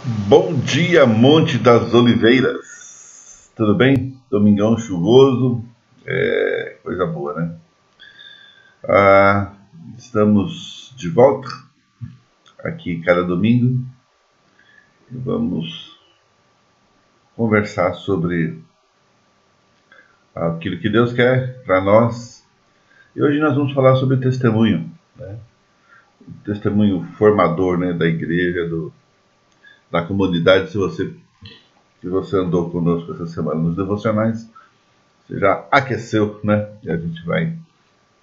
Bom dia, Monte das Oliveiras. Tudo bem? Domingão chuvoso. Coisa boa, né? Ah, Estamos de volta aqui cada domingo e vamos conversar sobre aquilo que Deus quer para nós. E hoje nós vamos falar sobre testemunho, né? O testemunho formador, né, da igreja, da comunidade. Se você andou conosco essa semana nos devocionais, você já aqueceu, né? E a gente vai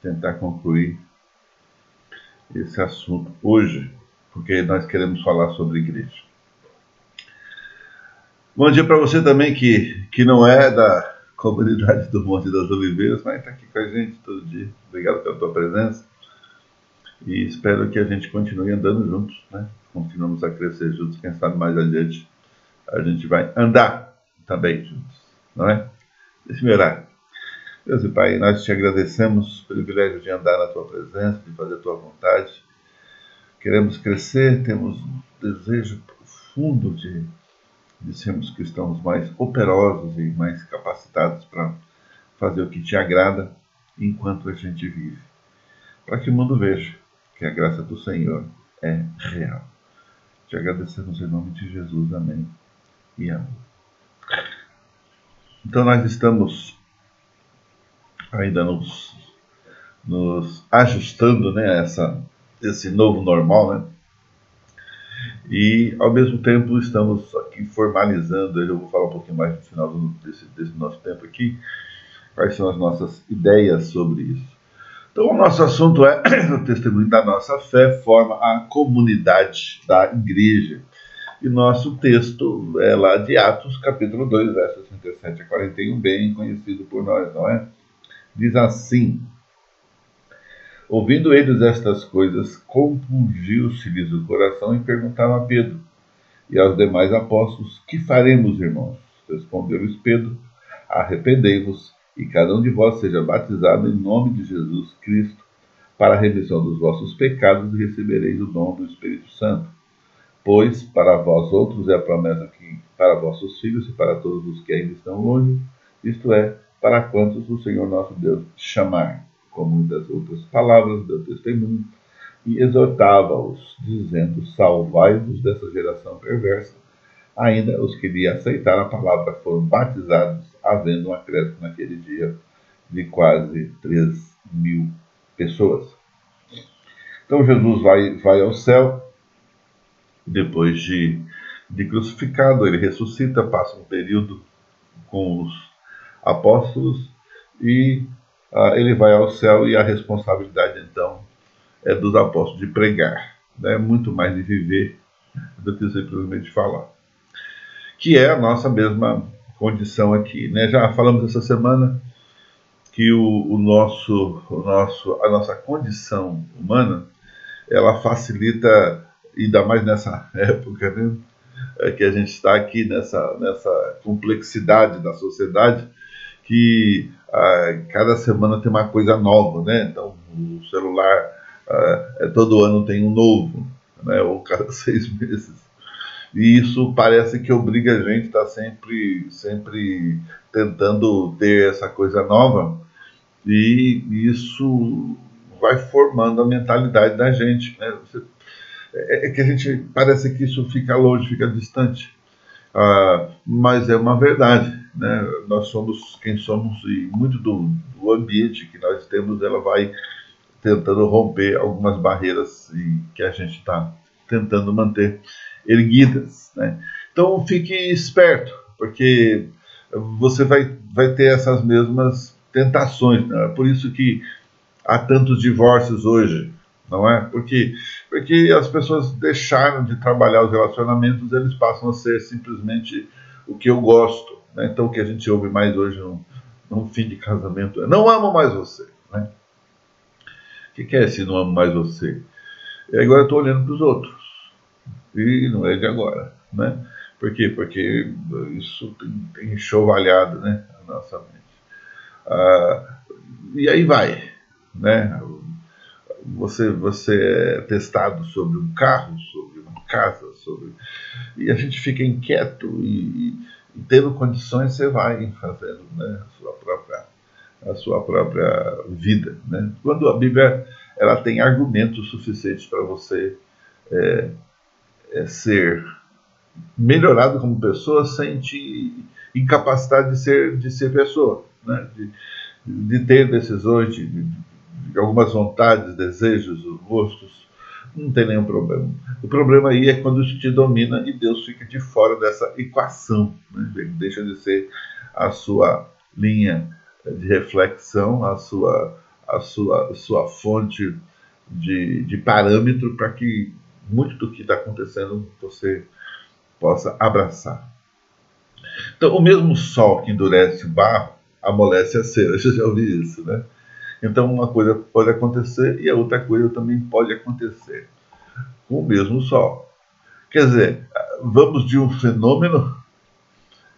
tentar concluir esse assunto hoje, porque nós queremos falar sobre igreja. Bom dia para você também que não é da comunidade do Monte das Oliveiras, mas está aqui com a gente todo dia. Obrigado pela tua presença e espero que a gente continue andando juntos, né? Continuamos a crescer juntos, quem sabe mais adiante a gente vai andar também juntos, não é? Deixa eu orar. Deus e Pai, nós te agradecemos pelo privilégio de andar na tua presença, de fazer a tua vontade. Queremos crescer, temos um desejo profundo de sermos cristãos mais operosos e mais capacitados para fazer o que te agrada enquanto a gente vive. Para que o mundo veja que a graça do Senhor é real. Te agradecemos em nome de Jesus. Amém e amém. Então nós estamos ainda nos ajustando, né, esse novo normal, né? E ao mesmo tempo estamos aqui formalizando, eu vou falar um pouquinho mais no final desse nosso tempo aqui, quais são as nossas ideias sobre isso. Então o nosso assunto é o testemunho da nossa fé forma a comunidade da igreja. E nosso texto é lá de Atos, capítulo 2, versos 37 a 41, bem conhecido por nós, não é? Diz assim: ouvindo eles estas coisas, compungiu-se-lhes o coração e perguntaram a Pedro e aos demais apóstolos: que faremos, irmãos? Respondeu-lhes Pedro: arrependei-vos e cada um de vós seja batizado em nome de Jesus Cristo para a remissão dos vossos pecados e recebereis o dom do Espírito Santo. Pois para vós outros é a promessa que para vossos filhos e para todos os que ainda estão longe, isto é, para quantos o Senhor nosso Deus chamar. Com muitas outras palavras deu testemunho e exortava-os, dizendo: salvai-vos dessa geração perversa. Ainda os que lhe aceitaram a palavra foram batizados, havendo um acréscimo naquele dia de quase 3.000 pessoas. Então Jesus vai ao céu, depois de crucificado, ele ressuscita, passa um período com os apóstolos e ele vai ao céu, e a responsabilidade então é dos apóstolos de pregar, né? Muito mais de viver do que simplesmente falar, que é a nossa mesma condição aqui, né? Já falamos essa semana que a nossa condição humana, ela facilita, ainda mais nessa época, né? Que a gente está aqui nessa complexidade da sociedade, que cada semana tem uma coisa nova, né? Então o celular todo ano tem um novo, né? Ou cada 6 meses. E isso parece que obriga a gente a estar sempre tentando ter essa coisa nova, e isso vai formando a mentalidade da gente, né? É que a gente parece que isso fica longe, fica distante, mas é uma verdade, né? Nós somos quem somos, e muito do ambiente que nós temos, ela vai tentando romper algumas barreiras que a gente está tentando manter erguidas, né? Então fique esperto, porque você vai ter essas mesmas tentações, né? Por isso que há tantos divórcios hoje, não é? Porque as pessoas deixaram de trabalhar os relacionamentos, eles passam a ser simplesmente o que eu gosto, né? Então o que a gente ouve mais hoje num fim de casamento é: não amo mais você, né? O que é esse não amo mais você? E agora eu estou olhando para os outros, e não é de agora, né? Por quê? Porque isso tem enxovalhado, né, a nossa mente. E aí vai, né? Você é testado sobre um carro, sobre uma casa, e a gente fica inquieto e tendo condições você vai fazendo, né, a sua própria vida, né? Quando a Bíblia ela tem argumentos suficientes para você ser melhorado como pessoa sem te incapacitar de ser pessoa, né? De ter decisões, de algumas vontades, desejos, gostos, não tem nenhum problema. O problema aí é quando isso te domina e Deus fica de fora dessa equação, né? Ele deixa de ser a sua linha de reflexão, a sua fonte de parâmetro para que muito do que está acontecendo você possa abraçar. Então, o mesmo sol que endurece o barro amolece a cera. Você já ouviu isso, né? Então, uma coisa pode acontecer e a outra coisa também pode acontecer com o mesmo sol. Quer dizer, vamos de um fenômeno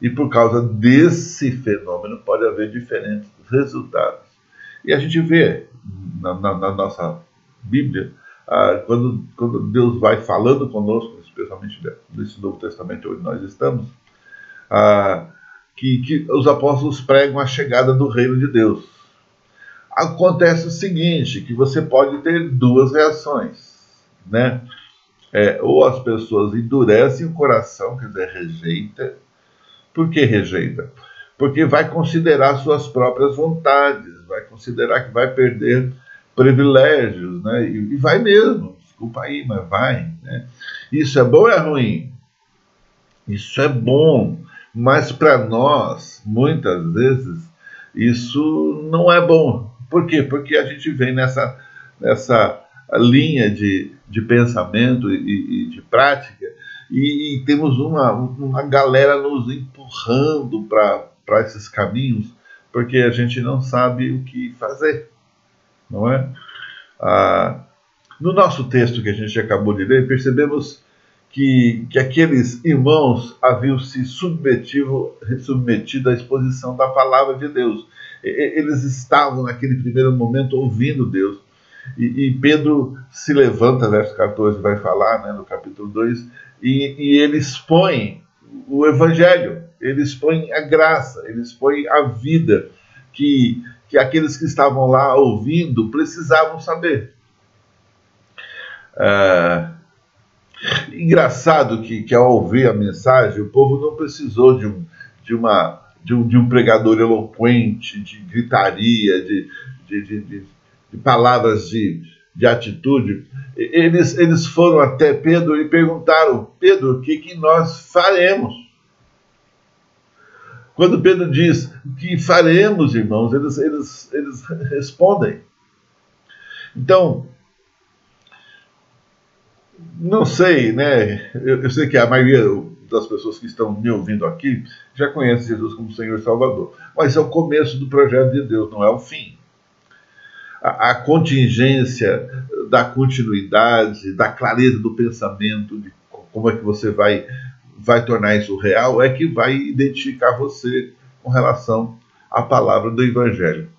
e por causa desse fenômeno pode haver diferentes resultados. E a gente vê na nossa Bíblia, quando Deus vai falando conosco, especialmente nesse Novo Testamento onde nós estamos, que os apóstolos pregam a chegada do reino de Deus. Acontece o seguinte, que você pode ter duas reações, né? Ou as pessoas endurecem o coração, quer dizer, rejeita. Por que rejeita? Porque vai considerar suas próprias vontades, vai considerar que vai perder privilégios, né? E vai mesmo, desculpa aí, mas vai, né? Isso é bom ou é ruim? Isso é bom, mas para nós, muitas vezes, isso não é bom. Por quê? Porque a gente vem nessa linha de pensamento e de prática e temos uma galera nos empurrando para esses caminhos porque a gente não sabe o que fazer, não é? No nosso texto que a gente acabou de ler, percebemos que aqueles irmãos haviam se submetido à exposição da palavra de Deus. Eles estavam naquele primeiro momento ouvindo Deus. E Pedro se levanta, verso 14 vai falar, né, no capítulo 2, e ele expõe o Evangelho, ele expõe a graça, ele expõe a vida que aqueles que estavam lá ouvindo precisavam saber. Engraçado que ao ouvir a mensagem, o povo não precisou de um pregador eloquente, de gritaria, de palavras de atitude. Eles foram até Pedro e perguntaram: Pedro, o que nós faremos? Quando Pedro diz: o que faremos, irmãos, eles respondem. Então, não sei, né? Eu sei que a maioria das pessoas que estão me ouvindo aqui já conhece Jesus como Senhor e Salvador. Mas é o começo do projeto de Deus, não é o fim. A contingência da continuidade, da clareza do pensamento, de como é que você vai tornar isso real, é que vai identificar você com relação à palavra do Evangelho.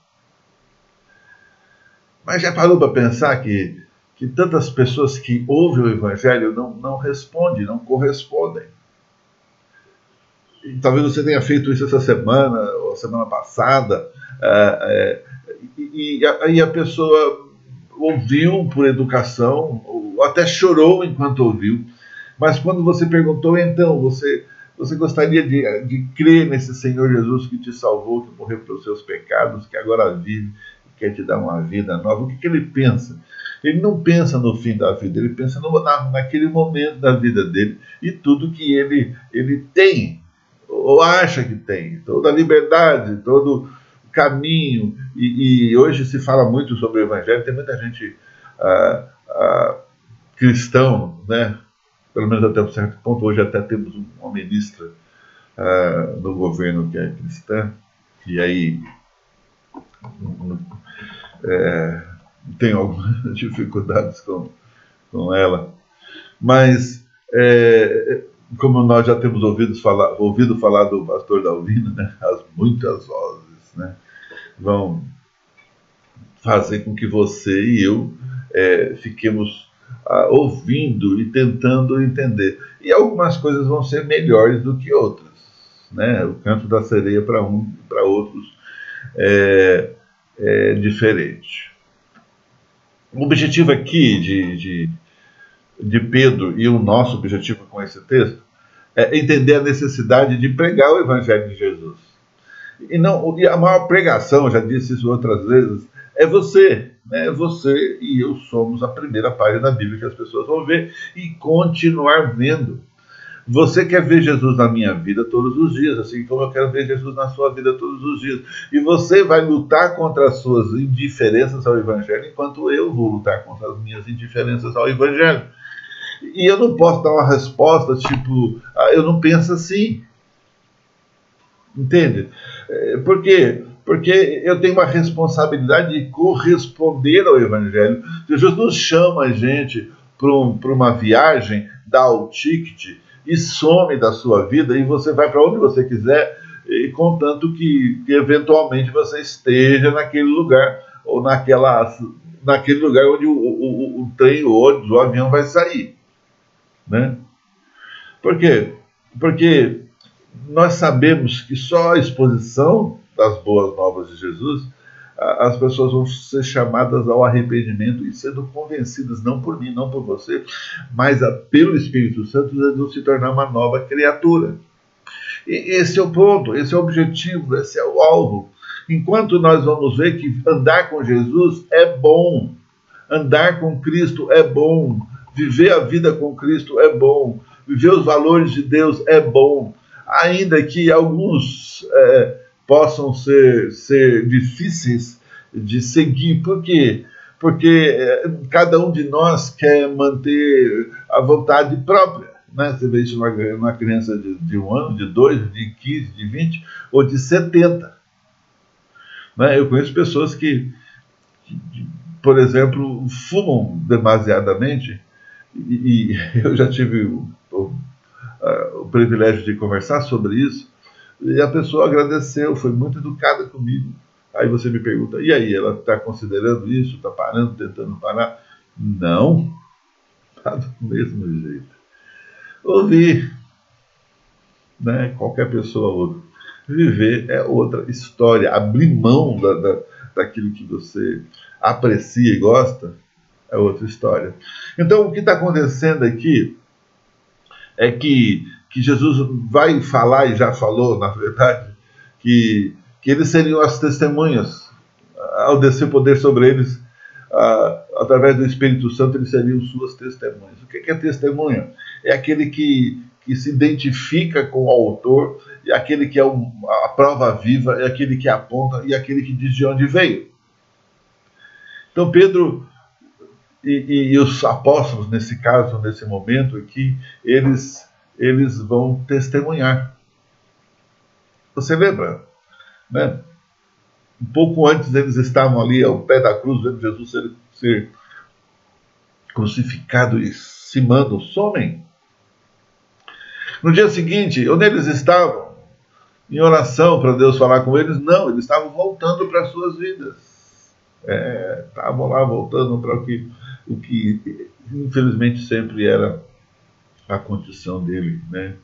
Mas já parou para pensar que tantas pessoas que ouvem o Evangelho não respondem, não correspondem? E talvez você tenha feito isso essa semana, ou semana passada, e a pessoa ouviu por educação, ou até chorou enquanto ouviu, mas quando você perguntou, então, você gostaria de crer nesse Senhor Jesus que te salvou, que morreu pelos seus pecados, que agora vive, que quer te dar uma vida nova, o que ele pensa? Ele não pensa no fim da vida, ele pensa naquele momento da vida dele e tudo que ele tem, ou acha que tem, toda a liberdade, todo o caminho. E hoje se fala muito sobre o Evangelho, tem muita gente cristão, né? Pelo menos até um certo ponto. Hoje até temos uma ministra no governo que é cristã, e aí tenho algumas dificuldades com ela, mas como nós já temos ouvido falar do pastor Dalvino, né, as muitas vozes, né, vão fazer com que você e eu fiquemos ouvindo e tentando entender. E algumas coisas vão ser melhores do que outras, né? O canto da sereia para para outros é diferente. O objetivo aqui de Pedro, e o nosso objetivo com esse texto, é entender a necessidade de pregar o Evangelho de Jesus. E a maior pregação, eu já disse isso outras vezes, é você. Né? Você e eu somos a primeira página da Bíblia que as pessoas vão ver e continuar vendo. Você quer ver Jesus na minha vida todos os dias, assim como eu quero ver Jesus na sua vida todos os dias. E você vai lutar contra as suas indiferenças ao Evangelho, enquanto eu vou lutar contra as minhas indiferenças ao Evangelho. E eu não posso dar uma resposta tipo, eu não penso assim. Entende? Por quê? Porque eu tenho uma responsabilidade de corresponder ao Evangelho. Jesus não chama a gente para uma viagem, dá o ticket e some da sua vida e você vai para onde você quiser, e contanto que eventualmente você esteja naquele lugar ou naquele lugar onde o trem, o ônibus, o avião vai sair. Né? Por quê? Porque nós sabemos que só a exposição das boas novas de Jesus, as pessoas vão ser chamadas ao arrependimento e sendo convencidas, não por mim, não por você, mas pelo Espírito Santo, eles vão se tornar uma nova criatura. E esse é o ponto, esse é o objetivo, esse é o alvo. Enquanto nós vamos ver que andar com Jesus é bom, andar com Cristo é bom, viver a vida com Cristo é bom, viver os valores de Deus é bom, ainda que alguns possam ser difíceis de seguir. Por quê? Porque cada um de nós quer manter a vontade própria. Né? Você vê isso numa criança de 1 ano, de 2, de 15, de 20 ou de 70. Né? Eu conheço pessoas que, por exemplo, fumam demasiadamente, e eu já tive o privilégio de conversar sobre isso, e a pessoa agradeceu, foi muito educada comigo. Aí você me pergunta, e aí, ela está considerando isso, está parando, tentando parar? Não, está do mesmo jeito. Ouvir, né? Qualquer pessoa ouve. Viver é outra história. Abrir mão daquilo que você aprecia e gosta é outra história. Então, o que está acontecendo aqui é que Jesus vai falar, e já falou, na verdade, que eles seriam as testemunhas. Ao descer poder sobre eles, através do Espírito Santo, eles seriam suas testemunhas. O que é testemunha? É aquele que se identifica com o autor, é aquele que é a prova viva, é aquele que aponta e é aquele que diz de onde veio. Então Pedro e os apóstolos, nesse caso, nesse momento aqui, eles vão testemunhar. Você lembra? Né? Um pouco antes eles estavam ali ao pé da cruz, vendo Jesus ser crucificado e se mandam, somem. No dia seguinte, onde eles estavam? Em oração para Deus falar com eles? Não, eles estavam voltando para as suas vidas. Estavam lá voltando para o que infelizmente sempre era a condição dele, né?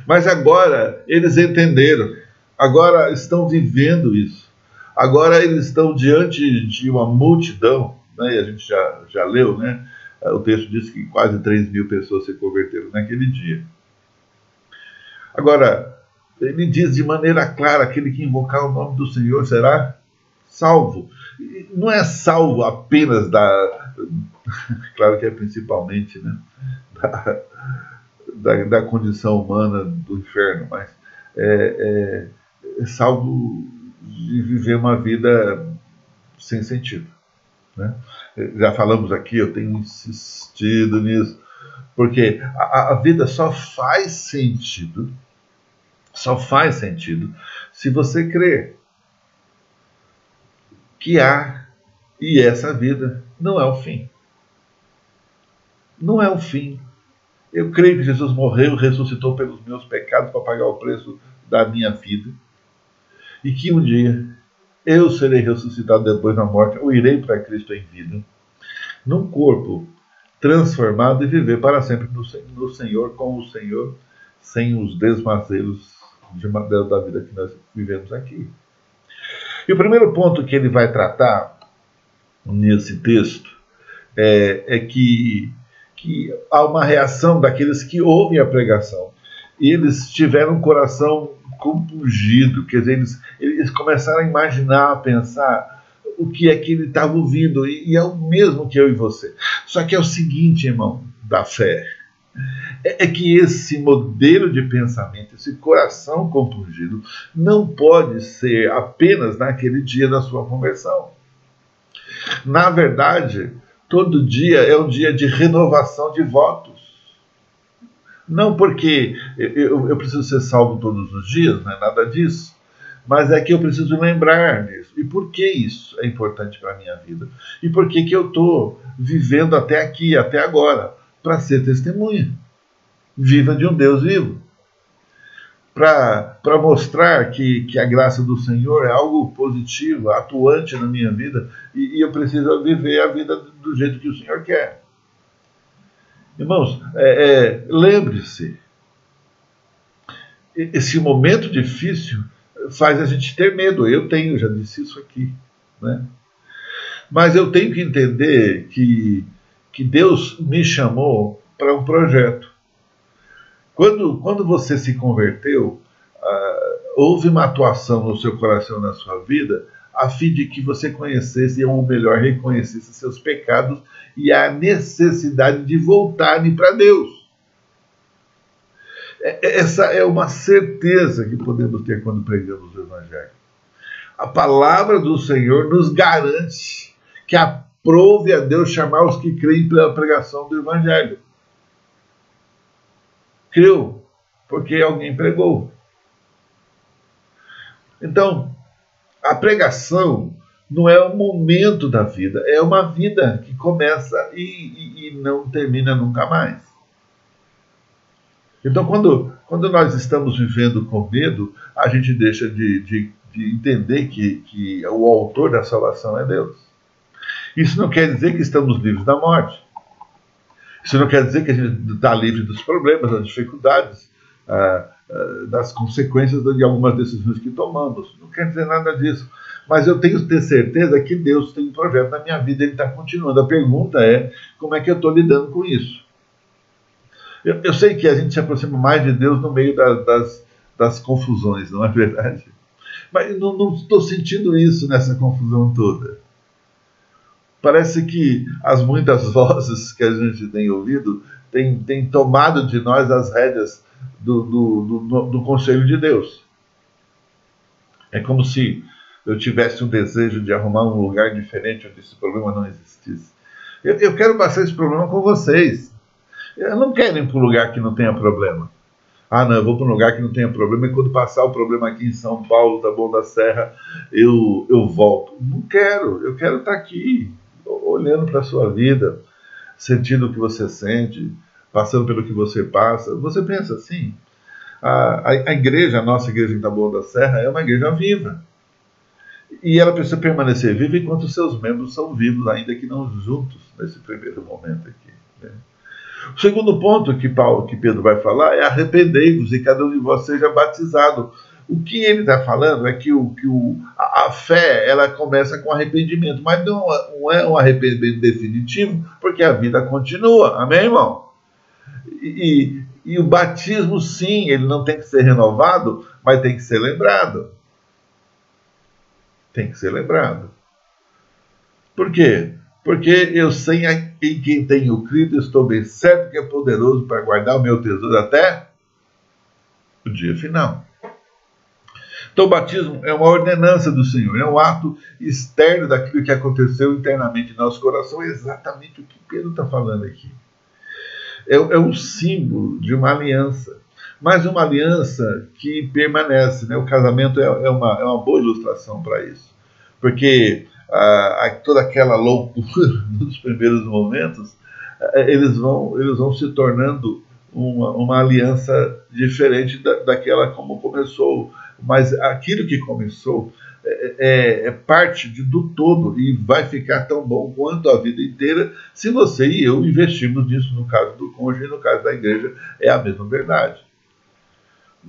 Mas agora eles entenderam, agora estão vivendo isso, agora eles estão diante de uma multidão, né? E a gente já leu, né? O texto diz que quase 3.000 pessoas se converteram naquele dia. Agora, ele diz de maneira clara, aquele que invocar o nome do Senhor será salvo. E não é salvo apenas claro que é principalmente, né? Da condição humana do inferno, mas é salvo de viver uma vida sem sentido. Né? Já falamos aqui, eu tenho insistido nisso, porque a vida só faz sentido se você crer que há, e essa vida não é o fim. Não é o fim. Eu creio que Jesus morreu, ressuscitou pelos meus pecados para pagar o preço da minha vida, e que um dia eu serei ressuscitado depois da morte, eu irei para Cristo em vida. num corpo transformado e viver para sempre no Senhor, com o Senhor, sem os desmazelos da vida que nós vivemos aqui. E o primeiro ponto que ele vai tratar nesse texto é que há uma reação daqueles que ouvem a pregação. E eles tiveram um coração compungido, quer dizer, eles começaram a imaginar, a pensar o que é que ele estava ouvindo, e é o mesmo que eu e você. Só que é o seguinte, irmão, da fé, é que esse modelo de pensamento, esse coração compungido, não pode ser apenas naquele dia da sua conversão. Na verdade, todo dia é um dia de renovação de votos. Não porque eu preciso ser salvo todos os dias, não é nada disso, mas é que eu preciso lembrar disso. E por que isso é importante para a minha vida? E por que eu estou vivendo até aqui, até agora? Para ser testemunha viva de um Deus vivo. Para mostrar que a graça do Senhor é algo positivo, atuante na minha vida, e eu preciso viver a vida do jeito que o Senhor quer. Irmãos, lembre-se, esse momento difícil faz a gente ter medo. Eu já disse isso aqui, né? Mas eu tenho que entender que Deus me chamou para um projeto. Quando você se converteu, houve uma atuação no seu coração, na sua vida, a fim de que você conhecesse, ou melhor, reconhecesse seus pecados e a necessidade de voltarem para Deus. Essa é uma certeza que podemos ter quando pregamos o Evangelho. A palavra do Senhor nos garante que aprove a Deus chamar os que creem pela pregação do Evangelho. Creu porque alguém pregou. Então, a pregação não é um momento da vida, é uma vida que começa e não termina nunca mais. Então, quando nós estamos vivendo com medo, a gente deixa de entender que o autor da salvação é Deus. Isso não quer dizer que estamos livres da morte. Isso não quer dizer que a gente está livre dos problemas, das dificuldades, das consequências de algumas decisões que tomamos. Não quer dizer nada disso. Mas eu tenho que ter certeza que Deus tem um projeto na minha vida, Ele está continuando. A pergunta é, como é que eu estou lidando com isso? Eu sei que a gente se aproxima mais de Deus no meio das confusões, não é verdade? Mas não estou sentindo isso nessa confusão toda. Parece que as muitas vozes que a gente tem ouvido têm tomado de nós as rédeas do conselho de Deus. É como se eu tivesse um desejo de arrumar um lugar diferente onde esse problema não existisse. Eu quero passar esse problema com vocês. Eu não quero ir para um lugar que não tenha problema. Ah, não, eu vou para um lugar que não tenha problema e quando passar o problema aqui em São Paulo, Taboão da Serra, eu volto. Não quero, eu quero estar aqui, olhando para a sua vida, sentindo o que você sente, passando pelo que você passa. Você pensa assim, a igreja, a nossa igreja em Taboão da Serra, é uma igreja viva. E ela precisa permanecer viva enquanto os seus membros são vivos, ainda que não juntos, nesse primeiro momento aqui, né? O segundo ponto que Pedro vai falar é arrependei-vos e cada um de vós seja batizado. O que ele está falando é que a fé ela começa com arrependimento, mas não é um arrependimento definitivo, porque a vida continua. Amém, irmão? E o batismo, sim, ele não tem que ser renovado, mas tem que ser lembrado. Tem que ser lembrado. Por quê? Porque eu sei em quem tenho crido, estou bem certo que é poderoso para guardar o meu tesouro até o dia final. Então o batismo é uma ordenança do Senhor, é um ato externo daquilo que aconteceu internamente em nosso coração, é exatamente o que Pedro está falando aqui. É um símbolo de uma aliança, mas uma aliança que permanece, né? O casamento é uma boa ilustração para isso, porque toda aquela loucura dos primeiros momentos, eles vão se tornando uma aliança diferente daquela como começou. Mas aquilo que começou é parte do todo e vai ficar tão bom quanto a vida inteira se você e eu investirmos nisso. No caso do cônjuge e no caso da igreja é a mesma verdade.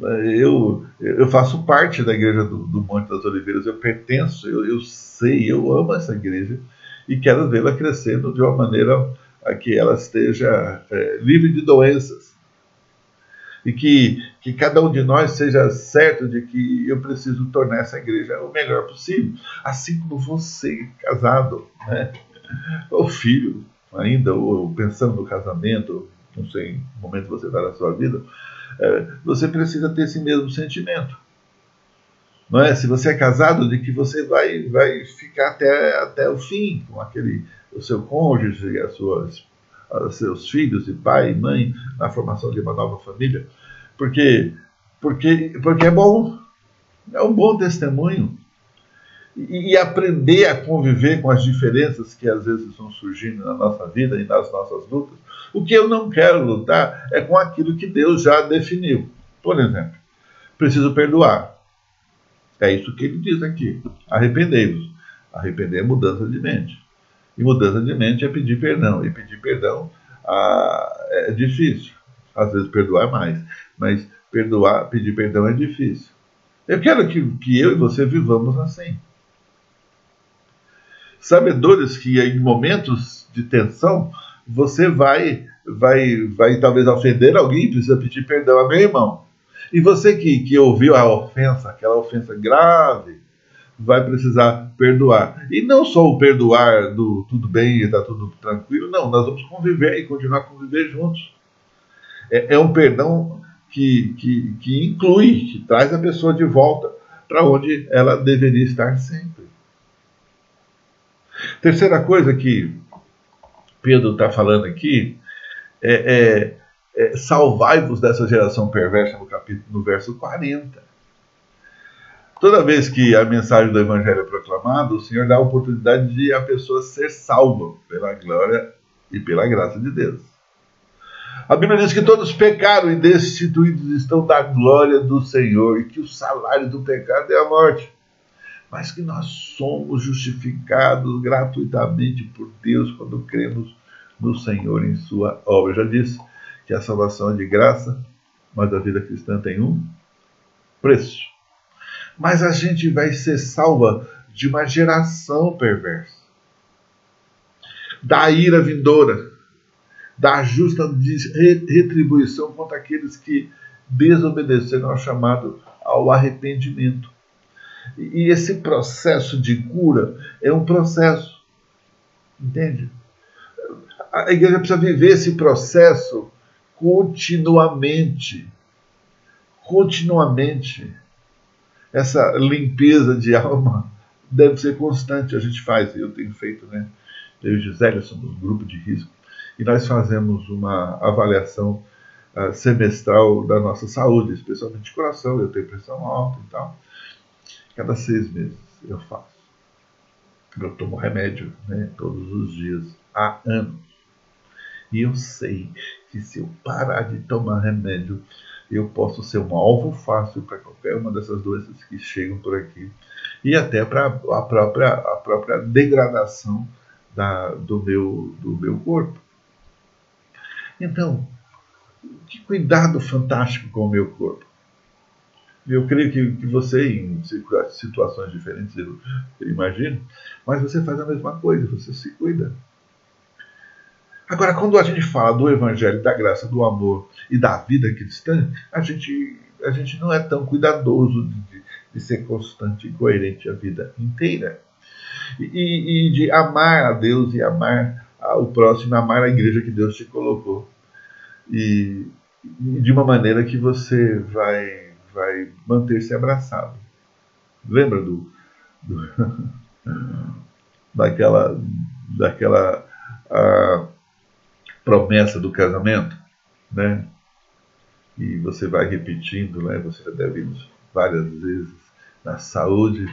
Eu faço parte da igreja do Monte das Oliveiras, eu pertenço, eu sei, eu amo essa igreja e quero vê-la crescendo de uma maneira a que ela esteja livre de doenças. E que cada um de nós seja certo de que eu preciso tornar essa igreja o melhor possível. Assim como você, casado, né? Ou filho ainda, ou pensando no casamento, não sei em que momento você está na sua vida, você precisa ter esse mesmo sentimento. Não é? Se você é casado, de que você vai ficar até o fim com o seu cônjuge, os seus filhos e pai e mãe na formação de uma nova família. Porque é bom, é um bom testemunho. E aprender a conviver com as diferenças que às vezes vão surgindo na nossa vida e nas nossas lutas. O que eu não quero lutar é com aquilo que Deus já definiu. Por exemplo, preciso perdoar. É isso que ele diz aqui. Arrependei-vos. Arrepender é mudança de mente. E mudança de mente é pedir perdão. E pedir perdão é difícil. Às vezes perdoar é mais. Mas pedir perdão é difícil. Eu quero que eu e você vivamos assim. Sabedores que em momentos de tensão você vai talvez ofender alguém e precisa pedir perdão a meu irmão. E você que ouviu a ofensa, aquela ofensa grave, vai precisar perdoar. E não só o perdoar do tudo bem e está tudo tranquilo, não, nós vamos conviver e continuar a conviver juntos. É um perdão que inclui, que traz a pessoa de volta para onde ela deveria estar sempre. Terceira coisa que Pedro está falando aqui salvai-vos dessa geração perversa no verso 40. Toda vez que a mensagem do Evangelho é proclamada, o Senhor dá a oportunidade de a pessoa ser salva pela glória e pela graça de Deus. A Bíblia diz que todos pecaram e destituídos estão da glória do Senhor e que o salário do pecado é a morte. Mas que nós somos justificados gratuitamente por Deus quando cremos no Senhor em sua obra. Eu já disse que a salvação é de graça, mas a vida cristã tem um preço. Mas a gente vai ser salva de uma geração perversa, da ira vindoura, da justa retribuição contra aqueles que desobedeceram ao chamado ao arrependimento. E esse processo de cura é um processo, entende? A igreja precisa viver esse processo continuamente. Essa limpeza de alma deve ser constante. A gente faz, eu tenho feito, né? Eu e Gisélia somos um grupo de risco e nós fazemos uma avaliação semestral da nossa saúde, especialmente de coração. Eu tenho pressão alta e tal. Cada 6 meses eu faço. Eu tomo remédio, né, todos os dias, há anos. E eu sei que se eu parar de tomar remédio, eu posso ser um alvo fácil para qualquer uma dessas doenças que chegam por aqui. E até para a própria degradação do meu corpo. Então, que cuidado fantástico com o meu corpo. Eu creio que você, em situações diferentes, eu imagino, mas você faz a mesma coisa, você se cuida. Agora, quando a gente fala do Evangelho, da graça, do amor e da vida cristã, a gente não é tão cuidadoso de ser constante e coerente a vida inteira. E de amar a Deus e amar o próximo, amar a igreja que Deus te colocou. E de uma maneira que você vai manter-se abraçado. Lembra daquela promessa do casamento, né? E você vai repetindo, né? Você já deve ir várias vezes na saúde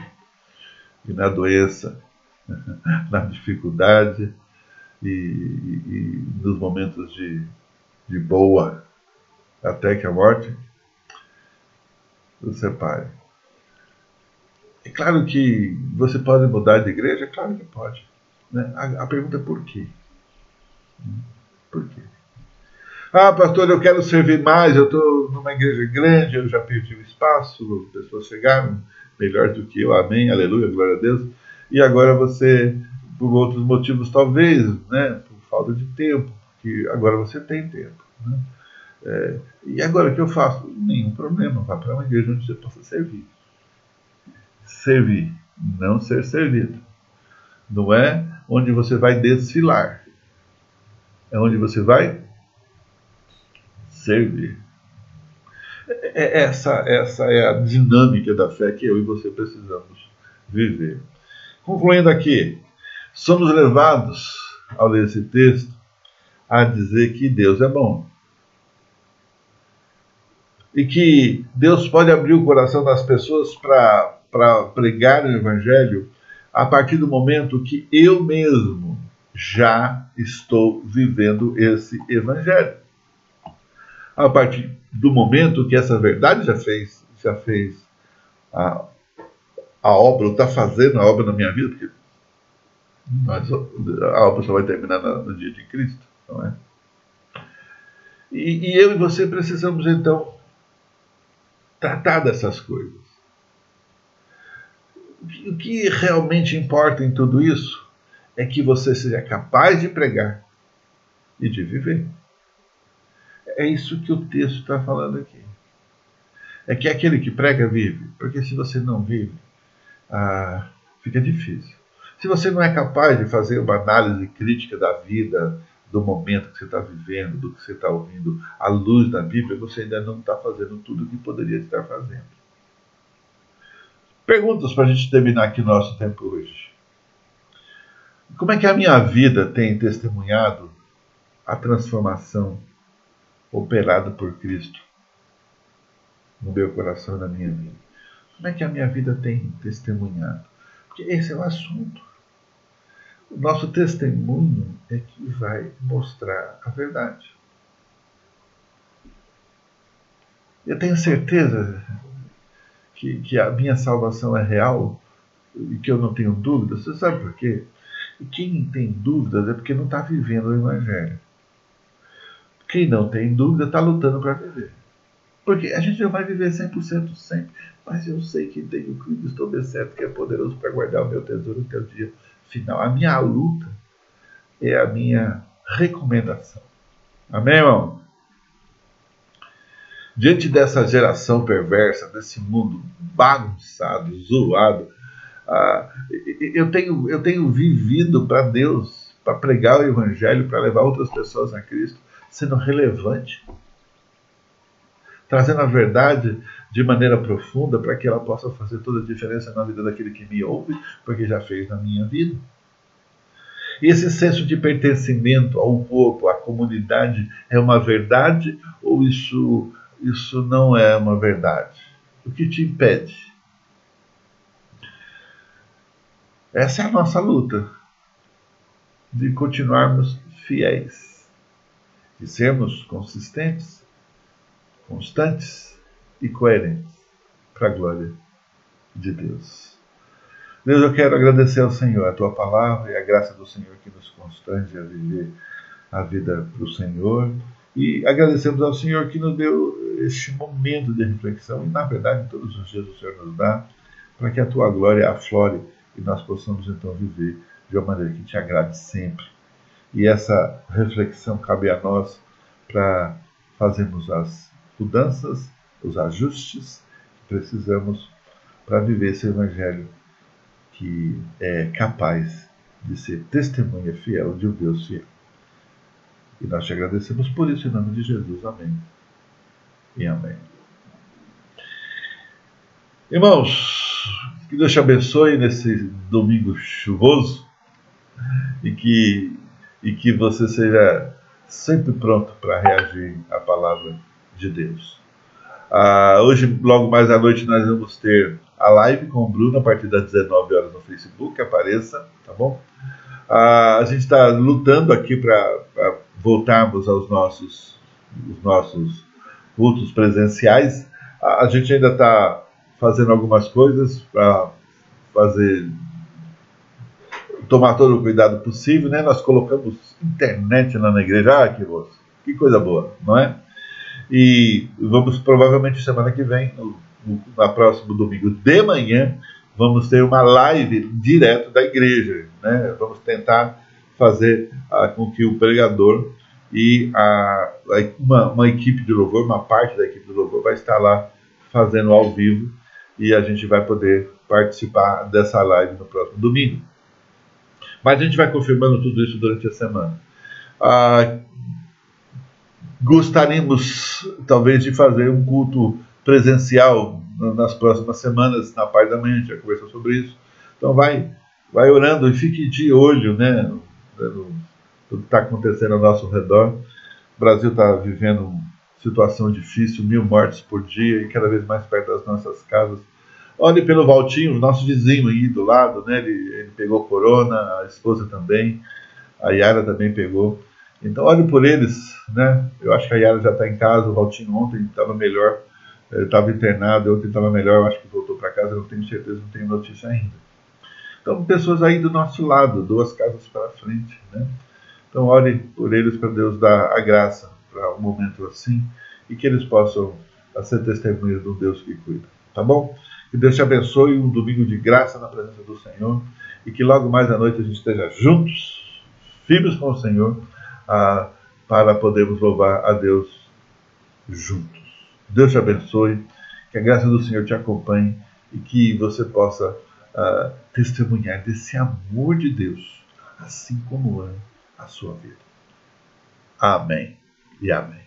e na doença, na dificuldade e nos momentos de boa, até que a morte os separe. claro que você pode mudar de igreja, claro que pode. Né? A pergunta é por quê? Por quê? Ah, pastor, eu quero servir mais, eu estou numa igreja grande, eu já perdi o espaço, as pessoas chegaram melhor do que eu, amém, aleluia, glória a Deus. E agora você, por outros motivos talvez, né, por falta de tempo, que agora você tem tempo. Né? E agora o que eu faço? Nenhum problema, vá para uma igreja onde você possa servir. Servir, não ser servido. Não é onde você vai desfilar, é onde você vai servir. Essa é a dinâmica da fé que eu e você precisamos viver. Concluindo aqui, somos levados, ao ler esse texto, a dizer que Deus é bom. E que Deus pode abrir o coração das pessoas para pregar o Evangelho a partir do momento que eu mesmo já estou vivendo esse Evangelho. A partir do momento que essa verdade já fez a obra, ou está fazendo a obra na minha vida, porque a obra só vai terminar no dia de Cristo, não é? E eu e você precisamos, então, tratar dessas coisas. O que realmente importa em tudo isso é que você seja capaz de pregar e de viver. É isso que o texto está falando aqui. É que aquele que prega vive, porque se você não vive, fica difícil. Se você não é capaz de fazer uma análise crítica da vida, do momento que você está vivendo, do que você está ouvindo, à luz da Bíblia, você ainda não está fazendo tudo o que poderia estar fazendo. Perguntas para a gente terminar aqui o nosso tempo hoje. Como é que a minha vida tem testemunhado a transformação operada por Cristo no meu coração e na minha vida? Como é que a minha vida tem testemunhado? Porque esse é o assunto. O nosso testemunho é que vai mostrar a verdade. Eu tenho certeza que a minha salvação é real e que eu não tenho dúvidas. Você sabe por quê? E quem tem dúvidas é porque não está vivendo o Evangelho. Quem não tem dúvida está lutando para viver. Porque a gente não vai viver 100% sempre, mas eu sei que tenho Cristo, estou bem certo que é poderoso para guardar o meu tesouro até o dia final. A minha luta é a minha recomendação. Amém, irmão? Diante dessa geração perversa, desse mundo bagunçado, zoado, eu tenho vivido para Deus, para pregar o Evangelho, para levar outras pessoas a Cristo, sendo relevante, trazendo a verdade de maneira profunda para que ela possa fazer toda a diferença na vida daquele que me ouve, porque já fez na minha vida. E esse senso de pertencimento ao corpo, à comunidade, é uma verdade ou isso não é uma verdade? O que te impede? Essa é a nossa luta, de continuarmos fiéis, de sermos consistentes, constantes e coerentes para a glória de Deus. Deus, eu quero agradecer ao Senhor a Tua palavra e a graça do Senhor que nos constrange a viver a vida para o Senhor. E agradecemos ao Senhor que nos deu este momento de reflexão e, na verdade, todos os dias o Senhor nos dá para que a Tua glória aflore e nós possamos então viver de uma maneira que te agrade sempre. E essa reflexão cabe a nós para fazermos as mudanças, os ajustes que precisamos para viver esse Evangelho que é capaz de ser testemunha fiel de um Deus fiel. E nós te agradecemos por isso, em nome de Jesus. Amém e amém. Irmãos, que Deus te abençoe nesse domingo chuvoso e que você seja sempre pronto para reagir à palavra de Deus. Hoje, logo mais à noite, nós vamos ter a live com o Bruno a partir das 19 horas no Facebook. Apareça, tá bom? A gente está lutando aqui para voltarmos aos nossos cultos presenciais. A gente ainda está fazendo algumas coisas para tomar todo o cuidado possível, né? Nós colocamos internet lá na igreja, que coisa boa, não é? E vamos, provavelmente, semana que vem, na próximo domingo de manhã, vamos ter uma live direto da igreja, né? Vamos tentar fazer com que o pregador e uma equipe de louvor, uma parte da equipe de louvor vai estar lá fazendo ao vivo, e a gente vai poder participar dessa live no próximo domingo. Mas a gente vai confirmando tudo isso durante a semana. Gostaríamos, talvez, de fazer um culto presencial nas próximas semanas, na parte da manhã, a gente já conversou sobre isso. Então vai orando e fique de olho, né, no tudo que está acontecendo ao nosso redor. O Brasil está vivendo uma situação difícil, 1000 mortes por dia e cada vez mais perto das nossas casas. Olhe pelo Valtinho, nosso vizinho aí do lado, né? Ele pegou corona, a esposa também, a Yara também pegou. Então olhe por eles, né? Eu acho que a Yara já está em casa, o Valtinho ontem estava melhor, estava internado, ontem estava melhor, eu acho que voltou para casa, não tenho certeza, não tenho notícia ainda. Então pessoas aí do nosso lado, 2 casas para frente, né? Então ore por eles para Deus dar a graça para um momento assim e que eles possam ser testemunhas de um Deus que cuida, tá bom? Que Deus te abençoe, um domingo de graça na presença do Senhor, e que logo mais à noite a gente esteja juntos, firmes com o Senhor, para podermos louvar a Deus juntos. Deus te abençoe, que a graça do Senhor te acompanhe e que você possa testemunhar desse amor de Deus, assim como é a sua vida. Amém e amém.